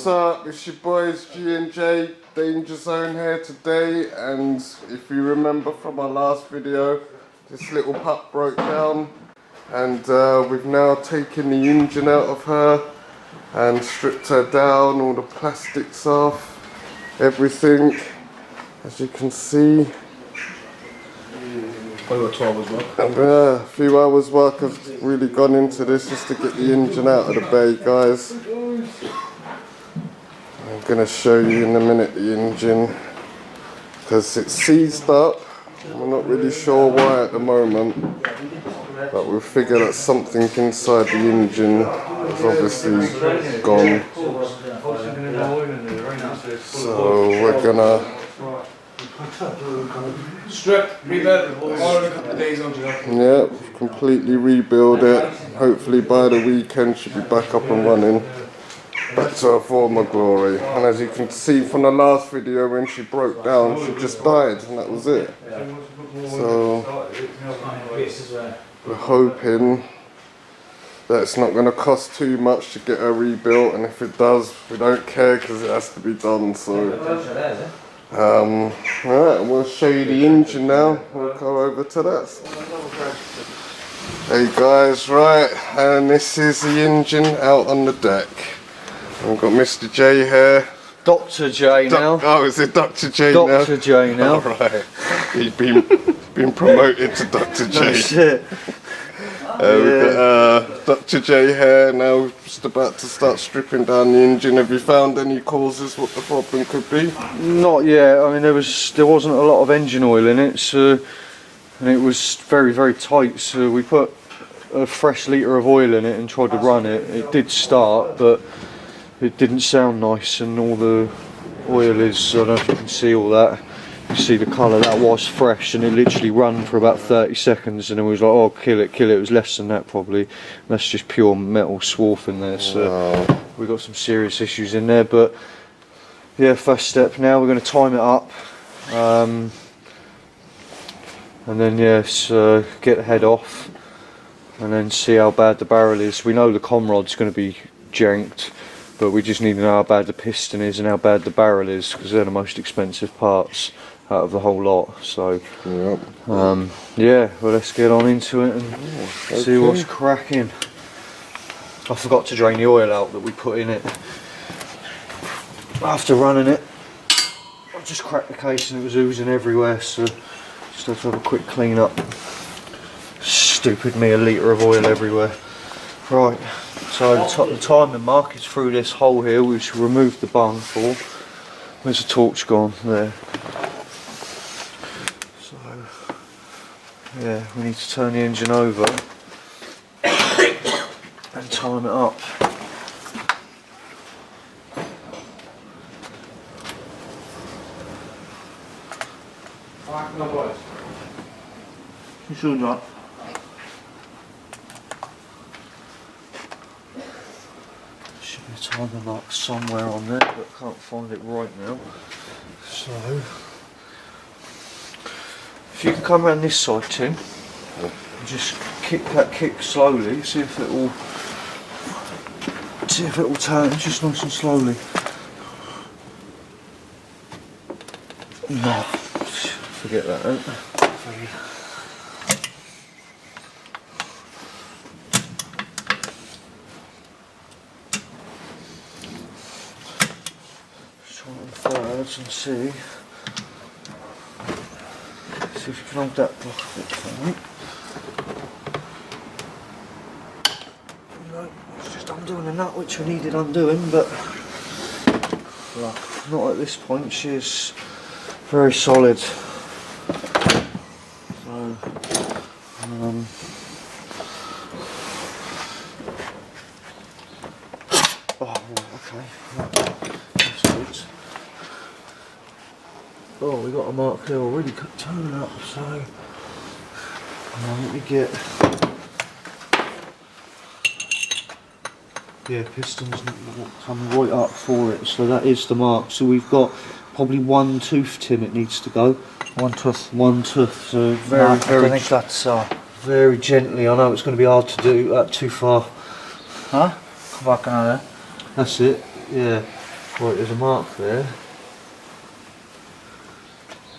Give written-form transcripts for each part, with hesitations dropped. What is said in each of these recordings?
What's up? It's your boys G&J, Danger Zone here today, and if you remember from our last video, this little pup broke down, and we've now taken the engine out of her and stripped her down, all the plastics off, everything, as you can see. Probably 12 as well. And, a few hours work have really gone into this just to get the engine out of the bay, guys. I'm going to show you in a minute the engine, because it's seized up. We're not really sure why at the moment, but we'll figure that something inside the engine is obviously gone. So we're gonna Strip, rebuild, all in a couple of days on completely rebuild it. Hopefully by the weekend she'll be back up and running, back to her former glory. And as you can see from the last video, when she broke down, she just died, and that was it. So we're hoping that it's not going to cost too much to get her rebuilt, and if it does, we don't care because it has to be done. So alright, we'll show you the engine now. We'll go over to that. Hey guys, right, and this is the engine out on the deck. We've got Mr. J here. Dr. J now. Oh, is it Dr. J now? Dr. J now. Alright, he's been promoted to Dr. J. That's it. We've got Dr. J here now. We're just about to start stripping down the engine. Have you found any causes what the problem could be? Not yet. I mean, there wasn't a lot of engine oil in it, so, and it was very, very tight. So we put a fresh litre of oil in it and tried to run it. It did start, but it didn't sound nice, and all the oil is, I don't know if you can see all that. You see the colour, that was fresh, and it literally ran for about 30 seconds, and then we was like, oh, kill it. It was less than that probably. That's just pure metal swarf in there, so we got some serious issues in there. But yeah, first step now, we're going to time it up, and then yes, get the head off, and then see how bad the barrel is. We know the comrod's going to be janked, but we just need to know how bad the piston is and how bad the barrel is, because they're the most expensive parts out of the whole lot. So yeah, well, let's get on into it and see what's cracking. I forgot to drain the oil out that we put in it after running it. I just cracked the case and it was oozing everywhere, so just had to have a quick clean up. Stupid me, a litre of oil everywhere. Right, so the timing mark is through this hole here, which we removed the bung for. Where's the torch gone? There. So yeah, we need to turn the engine over and time it up. You sure not? Should be a timing mark somewhere on there, but I can't find it right now. So if you can come around this side, Tim, and just kick that kick slowly, see if it will turn, just nice and slowly. No, forget that. Try it on thirds and see if you can hold that block a bit for me. No, it's just undoing a nut which we needed undoing, but not at this point. She's very solid. So okay. That's good. Oh, we got a mark there already turning up, so let me get. Yeah, pistons come right up for it, so that is the mark. So we've got probably one tooth, Tim, it needs to go. One tooth. So very, I don't think that's very gently. I know it's going to be hard to do too far. Huh? Come back another. That's it. Yeah. Right, there's a mark there.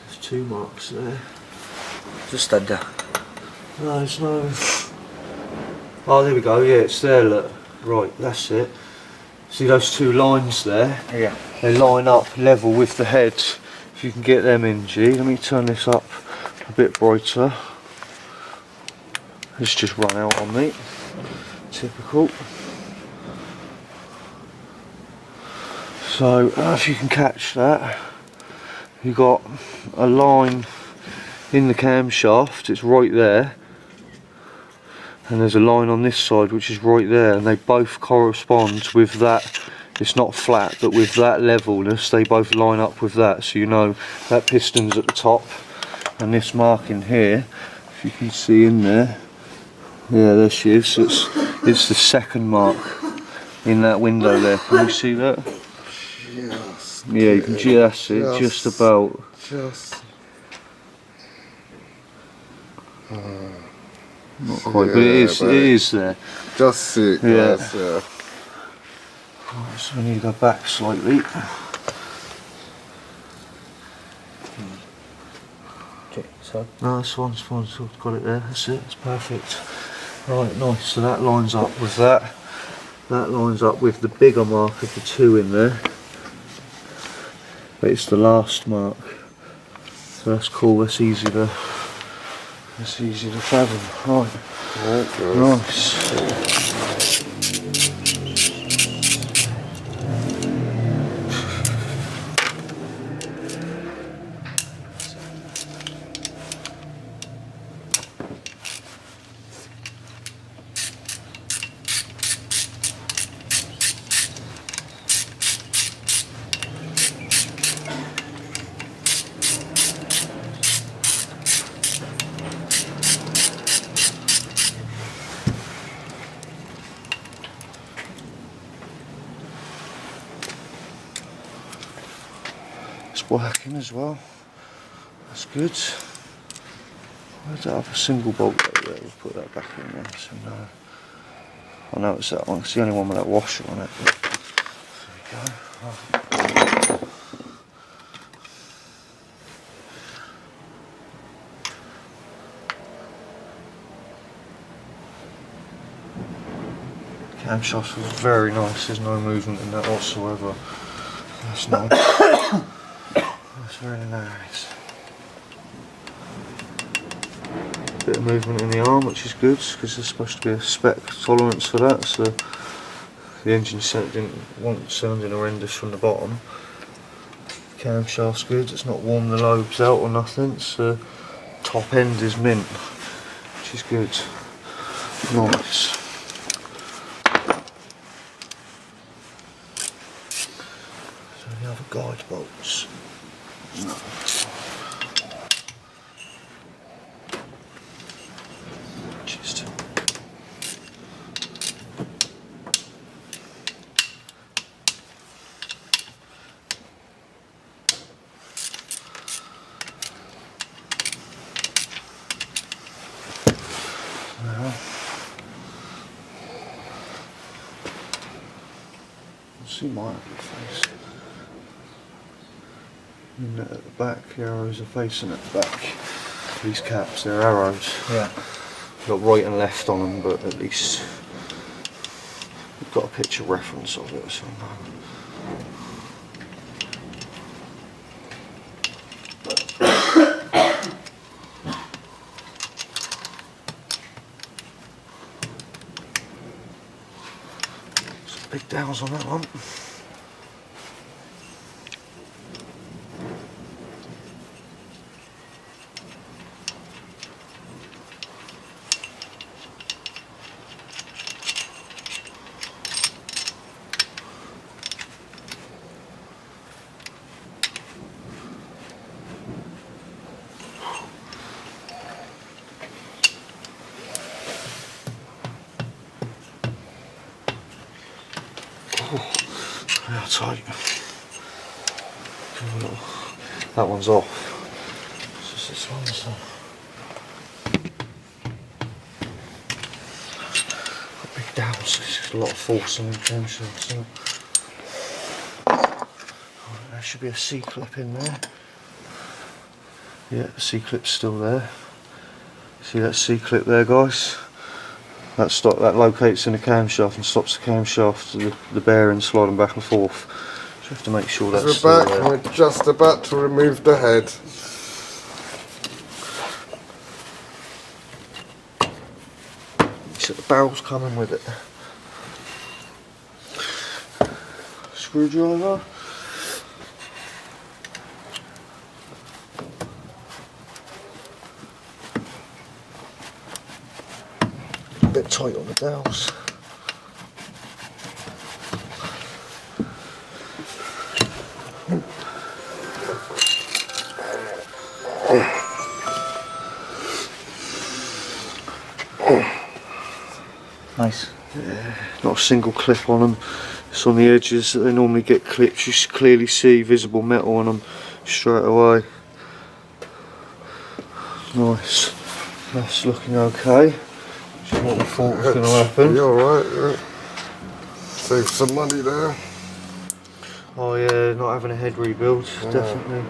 There's 2 marks there. Just under. No, there's no... Oh, there we go, yeah, it's there, look. Right, that's it. See those 2 lines there? Yeah. They line up level with the head. If you can get them in, G. Let me turn this up a bit brighter. It's just run out on me. Typical. So, if you can catch that, you've got a line in the camshaft, it's right there, and there's a line on this side which is right there, and they both correspond with that. It's not flat, but with that levelness, they both line up with that, so you know that piston's at the top, and this mark in here, if you can see in there, yeah, there she is, it's the 2nd mark in that window there. Can you see that? Yes. Yeah, you can that's it, just about. Just. Not quite, but it is there. Just see it, guys. Yeah. Right, so we need to go back slightly. So No, that's fine, it's fine, so I've got it there, that's it, it's perfect. Right, nice, so that lines up with that. That lines up with the bigger mark of the 2 in there. But it's the last mark. So that's cool, that's easy to fathom. Right. Nice. Working as well, that's good. Where's that other single bolt there? We'll put that back in there, so no. I know it's that one, it's the only one with that washer on it. There we go. Right. Camshaft was very nice, there's no movement in that whatsoever. That's nice. That's very nice. Bit of movement in the arm, which is good because there's supposed to be a spec tolerance for that, so the engine didn't want sounding horrendous from the bottom. Camshaft's good, it's not worn the lobes out or nothing, so top end is mint, which is good. Nice. The other guide bolts. No. Just. Now. See my ugly face. And at the back, the arrows are facing at the back. These caps, they're arrows. yeah. Got right and left on them, but at least we've got a picture reference of it, so no. Some big dowels on that one. How tight. That one's off. It's just this one, so. Got big dowels, it's just a lot of force on the camshaft, so. there should be a C-clip in there. Yeah, the C-clip's still there. See that C-clip there, guys? That locates in the camshaft and stops the camshaft, the bearing sliding back and forth. So you have to make sure that's We're still back there. and we're just about to remove the head. So the barrel's coming with it. Screwdriver. A bit tight on the dowels. Nice. Yeah, not a single clip on them. It's on the edges that they normally get clips. You clearly see visible metal on them straight away. Nice. That's looking okay. Which is what we thought was going to happen. You're alright, yeah. Save some money there. Oh yeah, not having a head rebuild, definitely.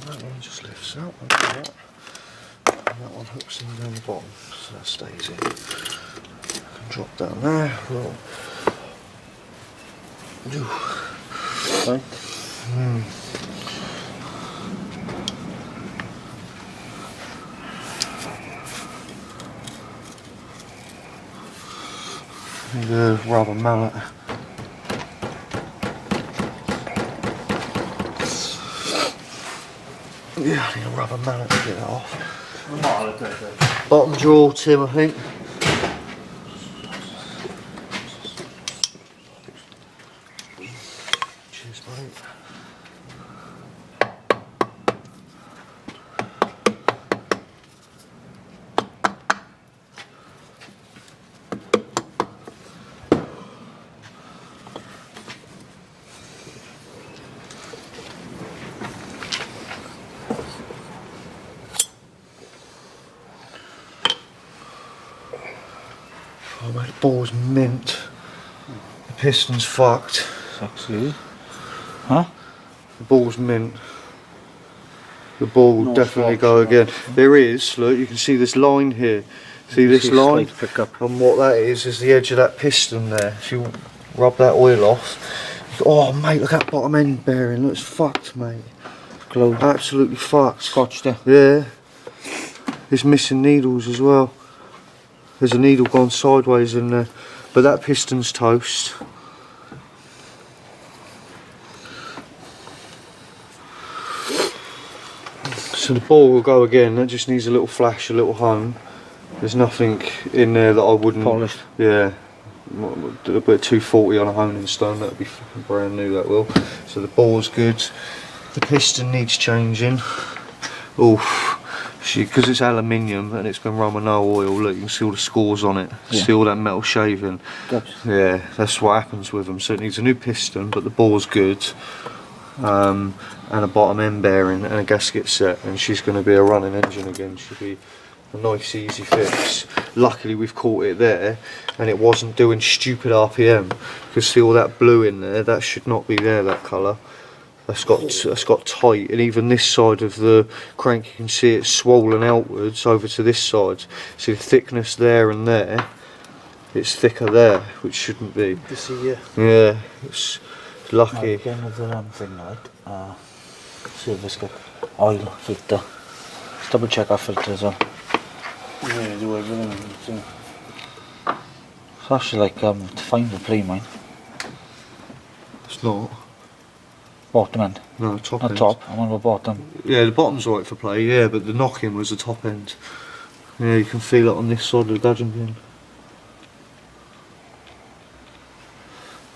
That one just lifts out like that. And that one hooks in down the bottom, so that stays in. I can drop down there. Roll. Right. Need a rubber mallet. Yeah, I need a rubber mallet to get that off. Bottom drawer, Tim, I think. Cheers, mate. Oh mate, the ball's mint. The piston's fucked. Actually. Huh? The ball's mint. The ball will No definitely swatch, go no. again. There is, look, you can see this line here. See this See a line? slight pickup. And what that is the edge of that piston there. If you rub that oil off. Oh mate, look at that bottom end bearing. Look, it's fucked, mate. Glowed. Absolutely fucked. Scotched it. Yeah. It's missing needles as well. There's a needle gone sideways in there. But that piston's toast. So the ball will go again. That just needs a little flash, a little hone. There's nothing in there that I wouldn't... Polished. Yeah. A bit 240 on a honing stone, that'll be fucking brand new, that will. So the ball's good. The piston needs changing. Oof. Because it's aluminium and it's been run with no oil, look, you can see all the scores on it. Yeah. See all that metal shaving. Good. Yeah, that's what happens with them. So it needs a new piston, but the ball's good. And a bottom end bearing and a gasket set, and she's going to be a running engine again. She'll be a nice easy fix. Luckily we've caught it there and it wasn't doing stupid RPM. You can see all that blue in there, that should not be there, that colour. That's got tight, and even this side of the crank you can see it's swollen outwards over to this side. See the thickness there and there, it's thicker there, which shouldn't be. You see, Yeah, it's lucky. again with the thing like service kit, oil filter. Just double check our filter as well. Yeah, do everything. It's actually like to find the play mine. It's not. Bottom end. No, top Not end. top, I'm on the bottom. Yeah, the bottom's right for play, yeah, but the knock-in was the top end. Yeah, you can feel it on this side of the gudgeon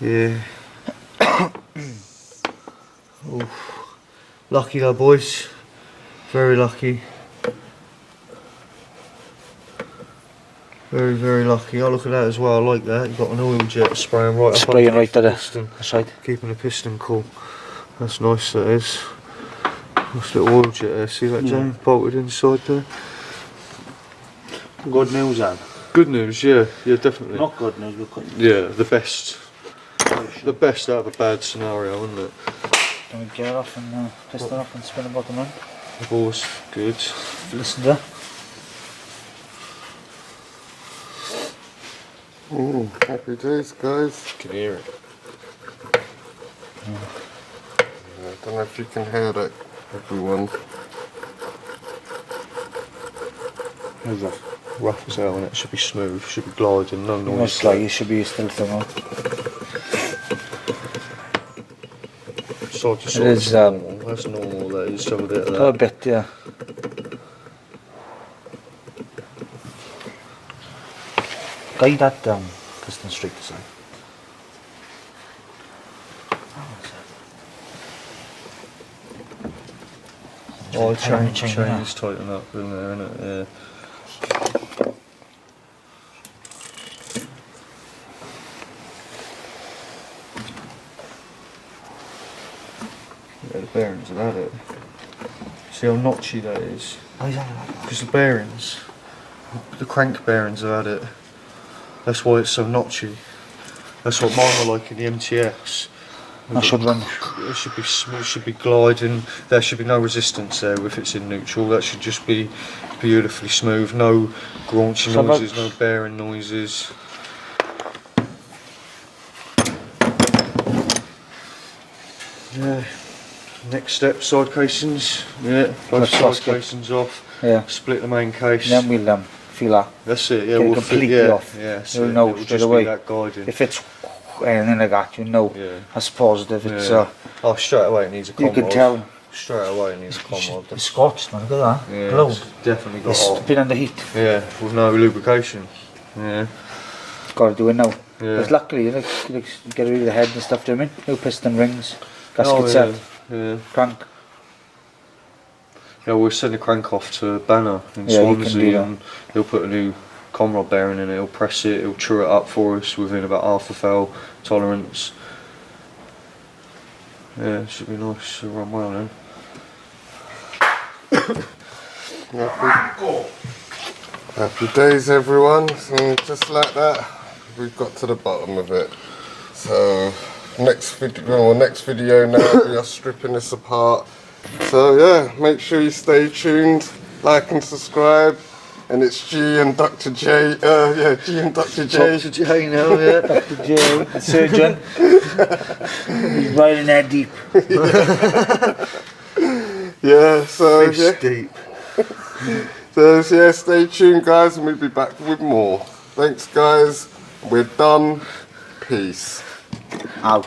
pin. Yeah. Oof. Lucky though, boys. Very lucky. Very, very lucky. Oh, look at that as well. I like that. You've got an oil jet spraying right up Spraying under right the to the piston. that's right. Keeping the piston cool. That's nice, that is. Nice little oil jet there. See that, Jane? Bolted inside there. Good news, Anne. Good news, yeah. Yeah, definitely. Not good news, but good. Yeah, the best. The best out of a bad scenario, isn't it? Can we get off and piston off and spin the bottom in? Of course, good. Listen to that. Happy days, guys. You can hear it. I don't know if you can hear that, everyone. How's that? Rough as hell, and it should be smooth, should be gliding, no noise. Most likely you should be still thinking. Side to side, It is, that's normal. That's normal, that is. Have a bit of that. A bit, yeah. Guide that down, piston straight to side. Oh, Chain, chain's tighten up in there, innit? Yeah. Yeah, the bearings have had it. See how notchy that is? Oh, he's having that. Because the bearings, the crank bearings have had it. That's why it's so notchy. That's what mine are like in the MTX. I should run. It should be smooth, should be gliding. There should be no resistance there if it's in neutral. That should just be beautifully smooth. No graunchy So noises, no bearing noises. Yeah. Next step, side casings. Yeah, both side Gasket. casings off. Yeah. Split the main case. Then we'll feel that. That's it. Yeah, Get it we'll completely yeah, off. Yeah, that's You'll it. know It'll straight just away. be that guiding. If it's anything like that, you know Yeah. that's positive. It's Yeah. Oh, straight away it needs a you comrod. can tell. Straight away it needs a comrod. It's scorched, man. Look at that. Yeah, Glow. it's definitely got It's hot. been under heat. Yeah, with no lubrication. Yeah. Got to do it now. Yeah. But luckily, you get rid of the head and stuff. Do you know what I mean? New piston rings, gasket Oh, set, yeah. crank. Yeah, we'll send the crank off to Banner in Yeah, he can do Swansea that. and he'll put a new comrod bearing in it, he'll press it, he'll true it up for us within about half a foul tolerance. Yeah, it should be nice to run well then. Happy days, everyone. So just like that, we've got to the bottom of it. So next video now we are stripping this apart. So yeah, make sure you stay tuned, like and subscribe. And it's G and Dr. J. Yeah, G and Dr. J. Dr. J now, yeah. Dr. J, the surgeon. He's right in there deep. Yeah, so Fish yeah. deep. So yeah, stay tuned, guys, and we'll be back with more. Thanks, guys. We're done. Peace. Out.